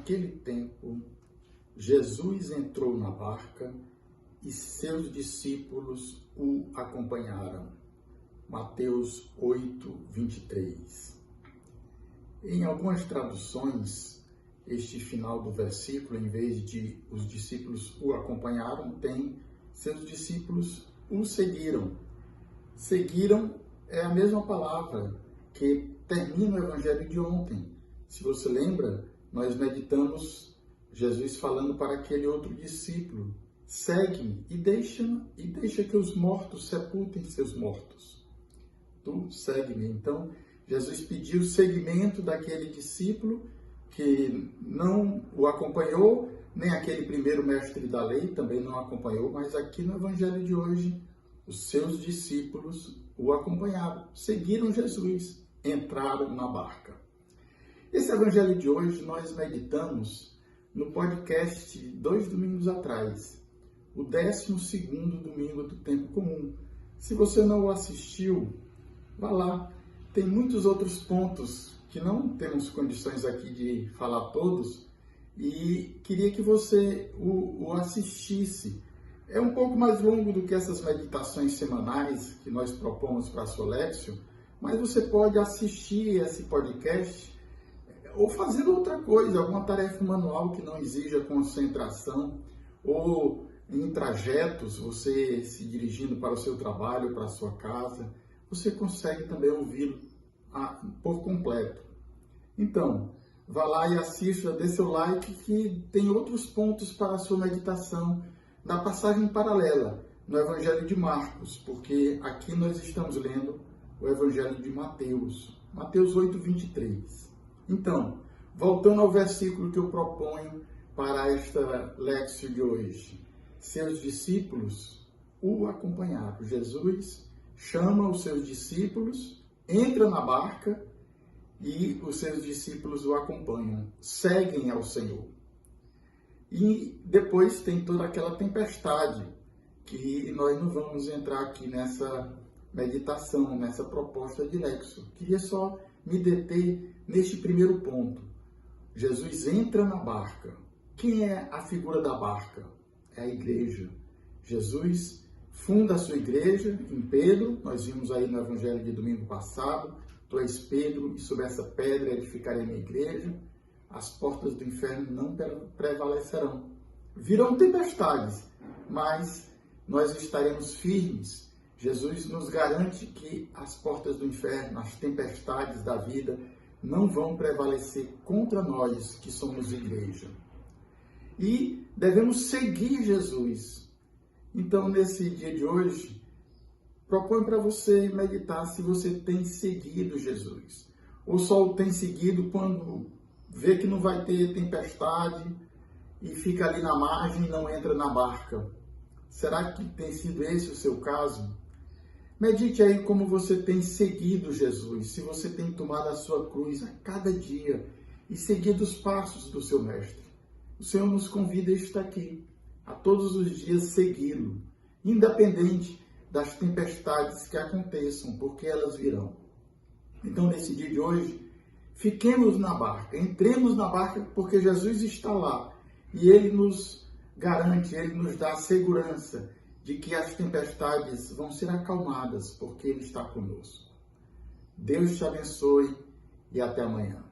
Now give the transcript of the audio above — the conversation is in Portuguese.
Naquele tempo, Jesus entrou na barca e seus discípulos o acompanharam. Mateus 8, 23. Em algumas traduções, este final do versículo, em vez de os discípulos o acompanharam, tem seus discípulos o seguiram. Seguiram é a mesma palavra que termina o evangelho de ontem. Se você lembra, nós meditamos Jesus falando para aquele outro discípulo: segue-me e deixa que os mortos sepultem seus mortos. Tu segue-me. Então, Jesus pediu seguimento daquele discípulo que não o acompanhou, nem aquele primeiro mestre da lei também não acompanhou, mas aqui no evangelho de hoje, os seus discípulos o acompanharam, seguiram Jesus, entraram na barca. Esse evangelho de hoje nós meditamos no podcast 2 domingos atrás, o 12º domingo do tempo comum. Se você não o assistiu, vá lá. Tem muitos outros pontos que não temos condições aqui de falar todos e queria que você o assistisse. É um pouco mais longo do que essas meditações semanais que nós propomos para a Solexio, mas você pode assistir esse podcast ou fazer outra coisa, alguma tarefa manual que não exija concentração, ou em trajetos, você se dirigindo para o seu trabalho, para a sua casa, você consegue também ouvi-lo por completo. Então, vá lá e assista, dê seu like, que tem outros pontos para a sua meditação na passagem paralela no Evangelho de Marcos, porque aqui nós estamos lendo o Evangelho de Mateus, Mateus 8, 23. Então, voltando ao versículo que eu proponho para esta Lexio de hoje. Seus discípulos o acompanharam. Jesus chama os seus discípulos, entra na barca e os seus discípulos o acompanham, seguem ao Senhor. E depois tem toda aquela tempestade, que nós não vamos entrar aqui nessa meditação, nessa proposta de Lexio. Queria só me deter neste primeiro ponto. Jesus entra na barca. Quem é a figura da barca? É a igreja. Jesus funda a sua igreja em Pedro. Nós vimos aí no evangelho de domingo passado: tu és Pedro, e sobre essa pedra edificarei minha igreja. As portas do inferno não prevalecerão. Virão tempestades, mas nós estaremos firmes. Jesus nos garante que as portas do inferno, as tempestades da vida, não vão prevalecer contra nós que somos igreja. E devemos seguir Jesus. Então, nesse dia de hoje, proponho para você meditar se você tem seguido Jesus. Ou só o tem seguido quando vê que não vai ter tempestade e fica ali na margem e não entra na barca. Será que tem sido esse o seu caso? Medite aí como você tem seguido Jesus, se você tem tomado a sua cruz a cada dia e seguido os passos do seu Mestre. O Senhor nos convida a estar aqui, a todos os dias segui-lo, independente das tempestades que aconteçam, porque elas virão. Então, nesse dia de hoje, fiquemos na barca, entremos na barca, porque Jesus está lá e Ele nos garante, Ele nos dá a segurança de que as tempestades vão ser acalmadas, porque Ele está conosco. Deus te abençoe e até amanhã.